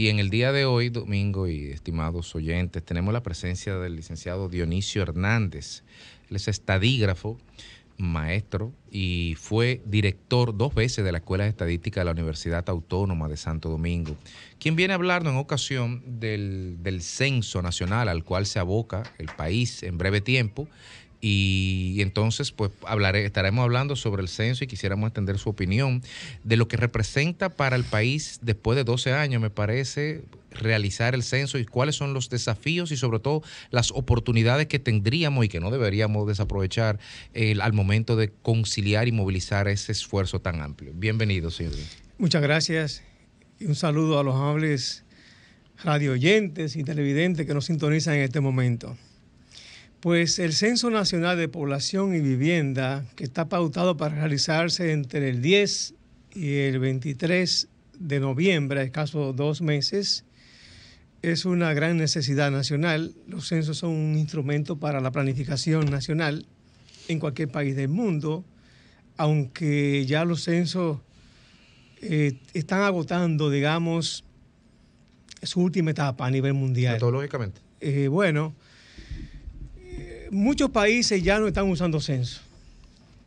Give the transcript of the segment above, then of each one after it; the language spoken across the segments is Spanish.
Y en el día de hoy, Domingo y estimados oyentes, tenemos la presencia del licenciado Dionisio Hernández. Él es estadígrafo, maestro y fue director 2 veces de la Escuela de Estadística de la Universidad Autónoma de Santo Domingo, quien viene a hablarnos en ocasión del censo nacional al cual se aboca el país en breve tiempo. Y entonces pues estaremos hablando sobre el censo y quisiéramos entender su opinión de lo que representa para el país después de 12 años, me parece, realizar el censo y cuáles son los desafíos y sobre todo las oportunidades que tendríamos y que no deberíamos desaprovechar al momento de conciliar y movilizar ese esfuerzo tan amplio. Bienvenido, señor. Muchas gracias y un saludo a los amables radio oyentes y televidentes que nos sintonizan en este momento. Pues el Censo Nacional de Población y Vivienda, que está pautado para realizarse entre el 10 y el 23 de noviembre, escaso 2 meses, es una gran necesidad nacional. Los censos son un instrumento para la planificación nacional en cualquier país del mundo, aunque ya los censos están agotando, digamos, su última etapa a nivel mundial. Metodológicamente. Muchos países ya no están usando censo.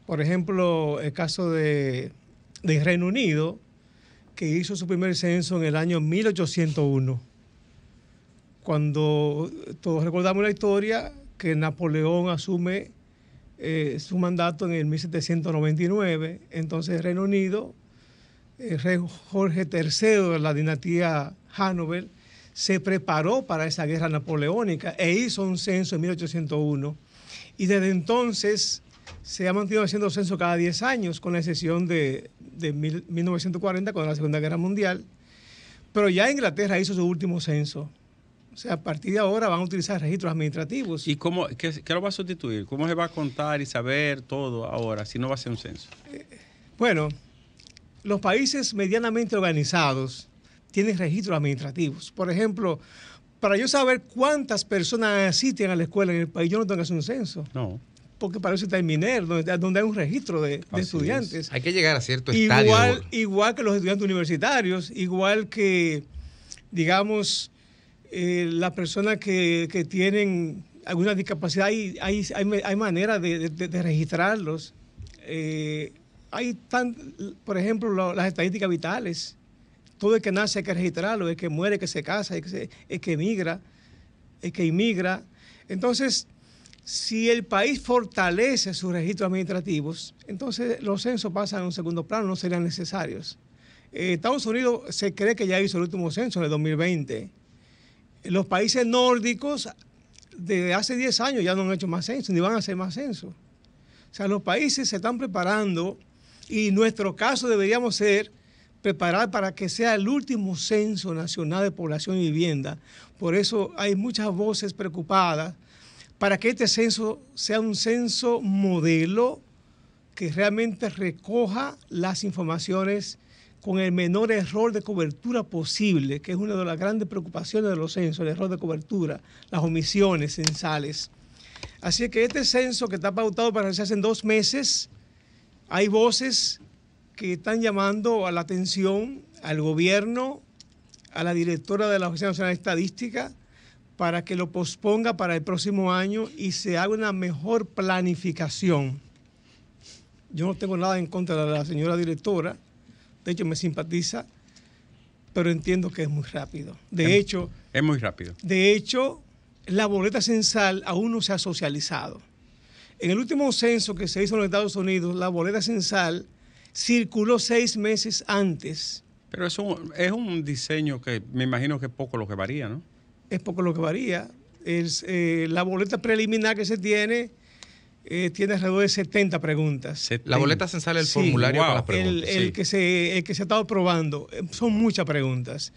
Por ejemplo, el caso de Reino Unido, que hizo su primer censo en el año 1801, cuando todos recordamos la historia que Napoleón asume su mandato en el 1799. Entonces Reino Unido, el rey Jorge III de la dinastía Hanover, se preparó para esa guerra napoleónica e hizo un censo en 1801. Y desde entonces se ha mantenido haciendo censo cada 10 años, con la excepción de 1940, con la Segunda Guerra Mundial. Pero ya Inglaterra hizo su último censo. O sea, a partir de ahora van a utilizar registros administrativos. ¿Y qué lo va a sustituir? ¿Cómo se va a contar y saber todo ahora si no va a ser un censo? Bueno, los países medianamente organizados tienen registros administrativos. Por ejemplo, para yo saber cuántas personas asisten a la escuela en el país, yo no tengo que hacer un censo. No. Porque para eso está el MINER, donde hay un registro de estudiantes. Hay que llegar a cierto estadio. Igual que los estudiantes universitarios, igual que, digamos, las personas que tienen alguna discapacidad, hay manera de registrarlos. Por ejemplo, las estadísticas vitales. Todo el que nace hay que registrarlo, el que muere, el que se casa, el que emigra, el que inmigra. Entonces, si el país fortalece sus registros administrativos, entonces los censos pasan a un segundo plano, no serían necesarios. Estados Unidos se cree que ya hizo el último censo en el 2020. Los países nórdicos, desde hace 10 años ya no han hecho más censos, ni van a hacer más censos. O sea, los países se están preparando y nuestro caso deberíamos ser preparar para que sea el último censo nacional de población y vivienda. Por eso hay muchas voces preocupadas para que este censo sea un censo modelo que realmente recoja las informaciones con el menor error de cobertura posible, que es una de las grandes preocupaciones de los censos, el error de cobertura, las omisiones censales. Así que este censo que está pautado para realizarse en 2 meses, hay voces que están llamando a la atención al gobierno, a la directora de la Oficina Nacional de Estadística, para que lo posponga para el próximo año y se haga una mejor planificación. Yo no tengo nada en contra de la señora directora, de hecho me simpatiza, pero entiendo que es muy rápido. Es muy rápido. De hecho, la boleta censal aún no se ha socializado. En el último censo que se hizo en los Estados Unidos, la boleta censal circuló 6 meses antes. Pero eso es un diseño que me imagino que es poco lo que varía, ¿no? Es poco lo que varía. La boleta preliminar que se tiene alrededor de 70 preguntas. La boleta censal es el formulario para las preguntas. El que se ha estado probando. Son muchas preguntas.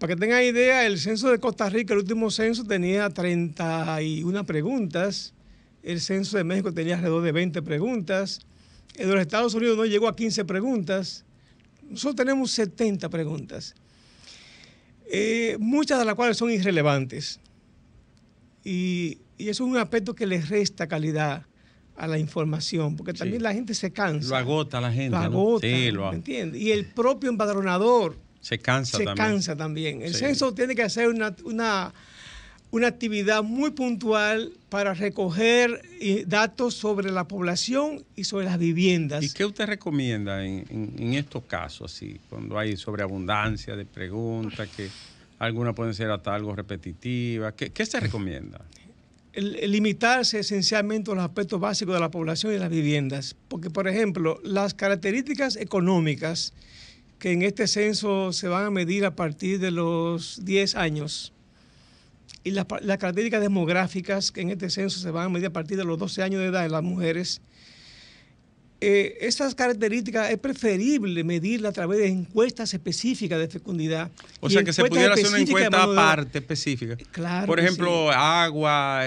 Para que tengan idea, el censo de Costa Rica, el último censo, tenía 31 preguntas. El censo de México tenía alrededor de 20 preguntas. El de los Estados Unidos no llegó a 15 preguntas. Nosotros tenemos 70 preguntas. Muchas de las cuales son irrelevantes. Y eso es un aspecto que le resta calidad a la información, porque también la gente se cansa. Lo agota la gente. Lo agota, ¿me entiendes? Y el propio empadronador Se cansa se también. cansa también. El Sí. censo tiene que hacer una actividad muy puntual para recoger datos sobre la población y sobre las viviendas. ¿Y qué usted recomienda en estos casos, así, cuando hay sobreabundancia de preguntas, que algunas pueden ser hasta algo repetitivas? ¿Qué se recomienda? El limitarse esencialmente a los aspectos básicos de la población y las viviendas. Porque, por ejemplo, las características económicas que en este censo se van a medir a partir de los 10 años y las características demográficas que en este censo se van a medir a partir de los 12 años de edad de las mujeres, esas características es preferible medirlas a través de encuestas específicas de fecundidad. O sea, que se pudiera hacer una encuesta aparte, específica. Claro. Por ejemplo, sí. Agua,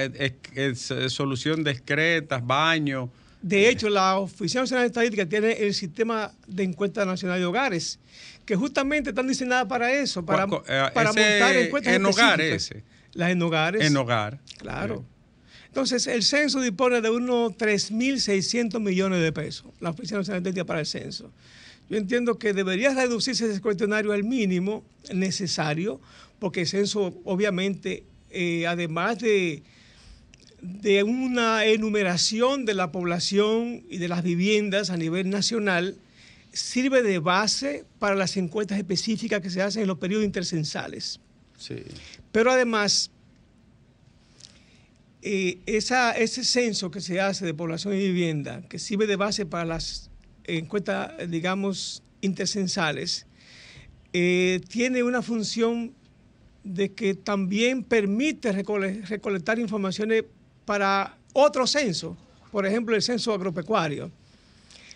solución de excretas, baño. De hecho, la Oficina Nacional de Estadística tiene el sistema de encuesta nacional de hogares, que justamente están diseñadas para eso, para montar encuestas en hogar específicas. Las en hogares. En hogar. Claro. Entonces, el censo dispone de unos 3.600 millones de pesos, la Oficina Nacional de Estadística para el censo. Yo entiendo que debería reducirse ese cuestionario al mínimo necesario, porque el censo, obviamente, además de una enumeración de la población y de las viviendas a nivel nacional, sirve de base para las encuestas específicas que se hacen en los periodos intercensales. Sí. Pero además, ese censo que se hace de población y vivienda, que sirve de base para las encuestas, digamos, intercensales, tiene una función de que también permite recolectar informaciones para otro censo, por ejemplo, el censo agropecuario,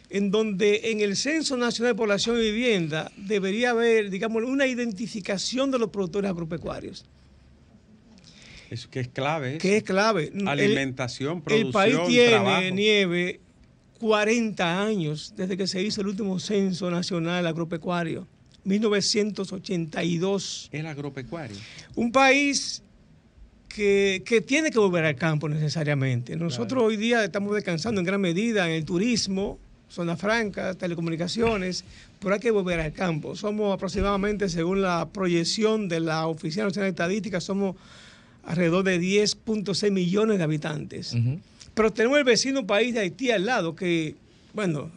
en donde en el Censo Nacional de Población y Vivienda debería haber, digamos, una identificación de los productores agropecuarios. Eso que es clave. Que es clave. Alimentación, producción, el país tiene, trabajo. Nieve, 40 años desde que se hizo el último Censo Nacional Agropecuario, 1982. El agropecuario. Un país que tiene que volver al campo necesariamente. Nosotros hoy día estamos descansando en gran medida en el turismo, zona franca, telecomunicaciones, pero hay que volver al campo. Somos aproximadamente, según la proyección de la Oficina Nacional de Estadística, somos alrededor de 10.6 millones de habitantes. Pero tenemos el vecino país de Haití al lado, que, bueno,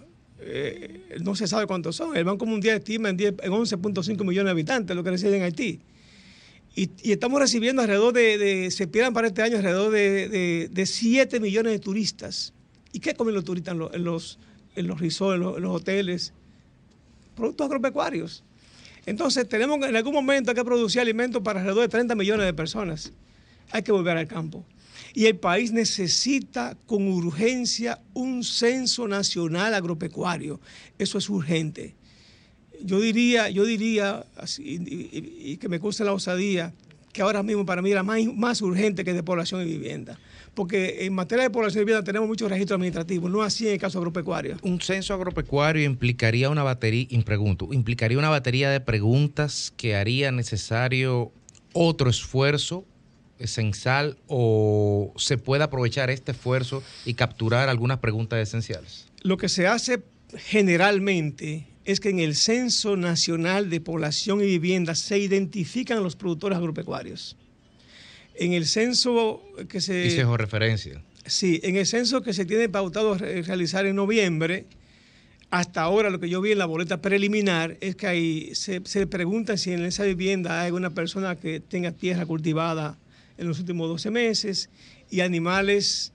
no se sabe cuántos son. El Banco Mundial estima en 11.5 millones de habitantes lo que residen en Haití. Y estamos recibiendo alrededor se esperan para este año alrededor de 7 millones de turistas. ¿Y qué comen los turistas en los resorts, en los hoteles? Productos agropecuarios. Entonces, tenemos en algún momento que producir alimentos para alrededor de 30 millones de personas. Hay que volver al campo. Y el país necesita con urgencia un censo nacional agropecuario. Eso es urgente. Yo diría así, y que me conste la osadía, que ahora mismo para mí era más urgente que de población y vivienda. Porque en materia de población y vivienda tenemos muchos registros administrativos, no así en el caso agropecuario. Un censo agropecuario implicaría una batería de preguntas que haría necesario otro esfuerzo censal, o se puede aprovechar este esfuerzo y capturar algunas preguntas esenciales. Lo que se hace generalmente es que en el Censo Nacional de Población y Vivienda se identifican los productores agropecuarios. En el censo que se... Y se georreferencia. Sí, en el censo que se tiene pautado realizar en noviembre, hasta ahora lo que yo vi en la boleta preliminar es que ahí se pregunta si en esa vivienda hay alguna persona que tenga tierra cultivada en los últimos 12 meses y animales,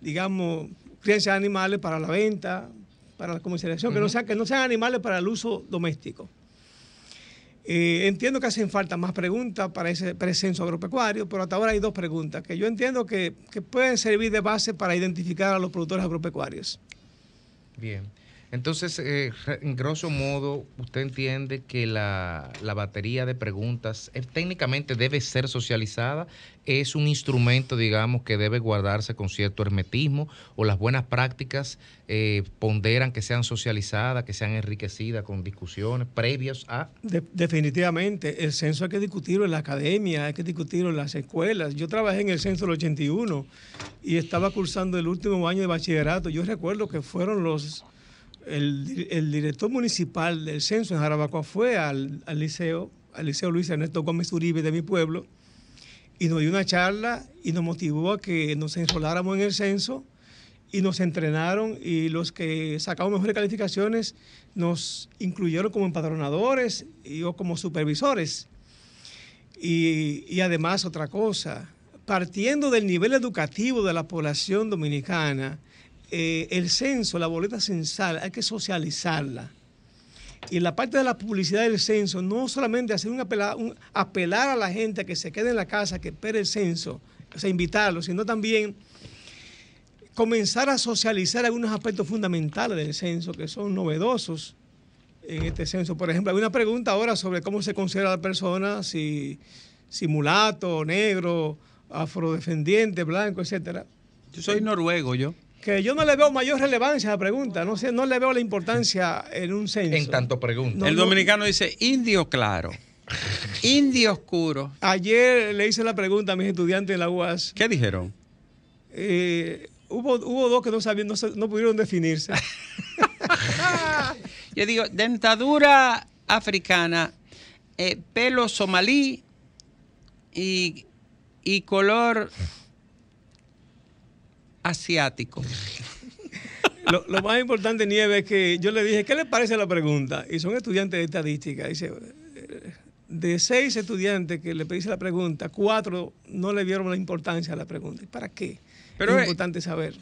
digamos, crianza de animales para la venta, para la comercialización, que no sean animales para el uso doméstico. Entiendo que hacen falta más preguntas para ese censo agropecuario, pero hasta ahora hay 2 preguntas que yo entiendo que pueden servir de base para identificar a los productores agropecuarios. Bien. Entonces, en grosso modo, ¿usted entiende que la batería de preguntas técnicamente debe ser socializada? ¿Es un instrumento, digamos, que debe guardarse con cierto hermetismo, o las buenas prácticas ponderan que sean socializadas, que sean enriquecidas con discusiones previas a...? Definitivamente, el censo hay que discutirlo en la academia, hay que discutirlo en las escuelas. Yo trabajé en el censo del 81 y estaba cursando el último año de bachillerato. Yo recuerdo que fueron los el director municipal del censo en Jarabacoa fue al liceo Luis Ernesto Gómez Uribe de mi pueblo, y nos dio una charla y nos motivó a que nos enroláramos en el censo y nos entrenaron, y los que sacamos mejores calificaciones nos incluyeron como empadronadores o como supervisores. Y además otra cosa, partiendo del nivel educativo de la población dominicana, el censo, la boleta censal, hay que socializarla. Y en la parte de la publicidad del censo, no solamente hacer apelar a la gente a que se quede en la casa, que espere el censo, o sea, invitarlos, sino también comenzar a socializar algunos aspectos fundamentales del censo que son novedosos en este censo. Por ejemplo, hay una pregunta ahora sobre cómo se considera a la persona, si mulato, negro, afrodescendiente, blanco, etcétera. Yo soy noruego, yo. Que yo no le veo mayor relevancia a la pregunta, no le veo la importancia en un censo. En tanto pregunta. El dominicano dice indio claro, indio oscuro. Ayer le hice la pregunta a mis estudiantes en la UAS. ¿Qué dijeron? Hubo dos que no pudieron definirse. Yo digo, dentadura africana, pelo somalí y color asiático. Lo más importante, Nieves, es que yo le dije, ¿qué les parece la pregunta? Y son estudiantes de estadística. Dice, de 6 estudiantes que le hice la pregunta, 4 no le vieron la importancia a la pregunta. ¿Para qué? Pero es importante saber.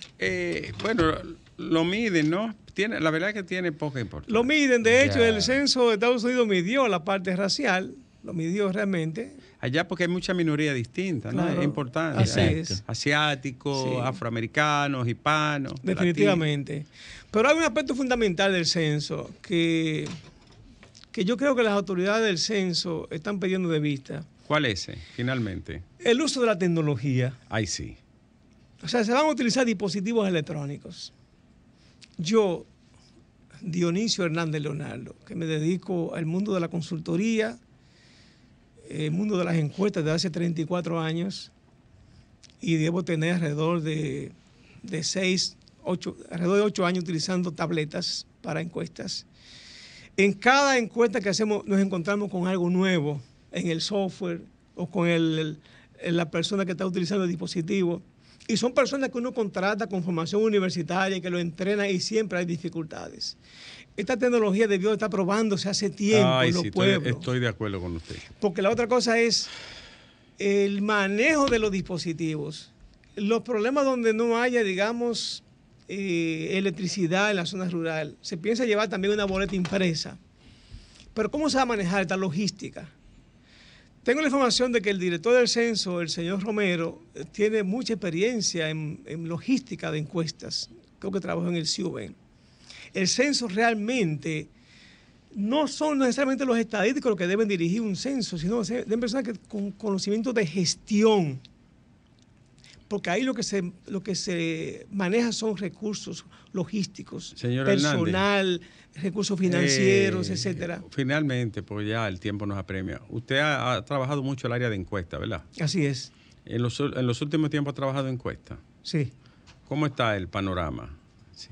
Bueno, lo miden, ¿no? La verdad es que tiene poca importancia. Lo miden, de hecho, el censo de Estados Unidos midió la parte racial, lo midió realmente. Allá porque hay mucha minoría distinta, ¿no? Claro, es importante. así es. Asiáticos, sí, afroamericanos, hispanos. Definitivamente. Latinos. Pero hay un aspecto fundamental del censo que yo creo que las autoridades del censo están perdiendo de vista. ¿Cuál es ese, finalmente? El uso de la tecnología. Ay, sí. O sea, se van a utilizar dispositivos electrónicos. Yo, Dionisio Hernández Leonardo, que me dedico al mundo de la consultoría, el mundo de las encuestas desde hace 34 años, y debo tener alrededor de 8 años utilizando tabletas para encuestas. En cada encuesta que hacemos nos encontramos con algo nuevo en el software o con la persona que está utilizando el dispositivo. Y son personas que uno contrata con formación universitaria, que lo entrena, y siempre hay dificultades. Esta tecnología debió estar probándose hace tiempo en los pueblos. Estoy de acuerdo con usted. Porque la otra cosa es el manejo de los dispositivos. Los problemas donde no haya, digamos, electricidad en la zona rural. Se piensa llevar también una boleta impresa. Pero ¿cómo se va a manejar esta logística? Tengo la información de que el director del censo, el señor Romero, tiene mucha experiencia en logística de encuestas. Creo que trabajó en el CIUBEN. El censo realmente no son necesariamente los estadísticos los que deben dirigir un censo, sino deben personas con conocimiento de gestión. Porque ahí lo que se maneja son recursos logísticos, señor personal, Hernández, recursos financieros, etcétera. Finalmente, pues ya el tiempo nos apremia. Usted ha trabajado mucho el área de encuesta, ¿verdad? Así es. En los últimos tiempos ha trabajado en encuesta. Sí. ¿Cómo está el panorama? Sí.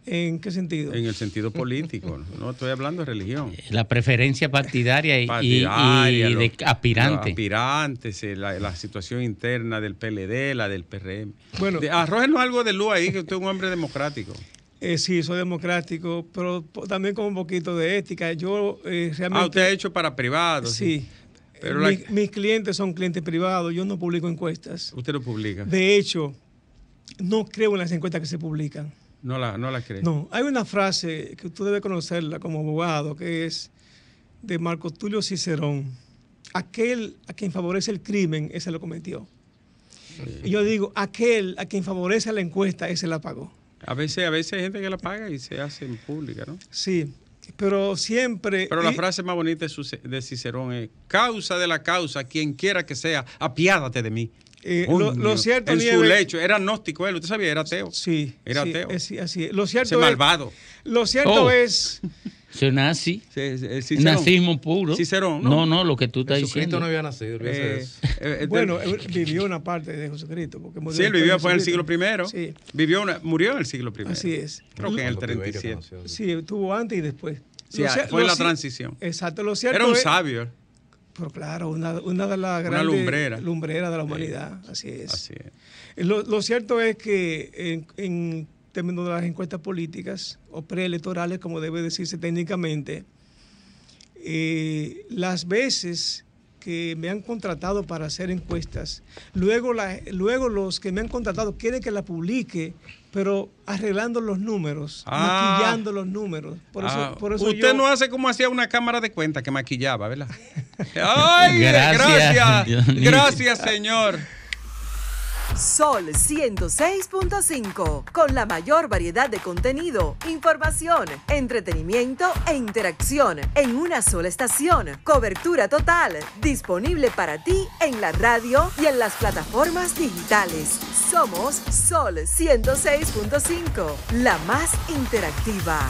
¿En qué sentido? En el sentido político. No estoy hablando de religión. La preferencia partidaria y de aspirantes. Aspirantes, la situación interna del PLD, la del PRM. Bueno, arrójenos algo de luz ahí, que usted es un hombre democrático. Sí, soy democrático, pero también con un poquito de ética. Yo realmente... usted ha hecho para privados. Sí. Pero mis clientes son clientes privados. Yo no publico encuestas. ¿Usted lo publica? De hecho, no creo en las encuestas que se publican. ¿No la cree? No. Hay una frase que usted debe conocerla como abogado, que es de Marco Tulio Cicerón. Aquel a quien favorece el crimen, ese lo cometió. Sí. Y yo digo, aquel a quien favorece la encuesta, ese la pagó. A veces hay gente que la paga y se hace en pública, ¿no? Sí, pero siempre... Pero la frase más bonita de Cicerón es: causa de la causa, quien quiera que sea, apiádate de mí. Lo cierto, en su lecho, era agnóstico él, usted sabía, era ateo. Sí. Era ateo. Así es. Lo cierto ese malvado. Lo cierto es Soy nazi. Cicerón. Nazismo puro. Cicerón, no, lo que tú estás diciendo. Jesucristo no había nacido. Bueno, él vivió una parte de Jesucristo. Sí, él vivió fue en el siglo I. Sí. Murió en el siglo I. Así es. Creo que en el 37. Sí, estuvo antes y después. Sí, fue la transición. Exacto, lo cierto era un sabio. Pero claro, una de las grandes lumbreras de la humanidad. Así es. Así es. Lo cierto es que en términos de las encuestas políticas o preelectorales, como debe decirse técnicamente, las veces que me han contratado para hacer encuestas, luego los que me han contratado quieren que la publique, pero arreglando los números, maquillando los números. Por eso usted no hace como hacía una cámara de cuenta que maquillaba, ¿verdad? ¡Ay, gracias, señor! Sol 106.5, con la mayor variedad de contenido, información, entretenimiento e interacción en una sola estación. Cobertura total, disponible para ti en la radio y en las plataformas digitales. Somos Sol 106.5, la más interactiva.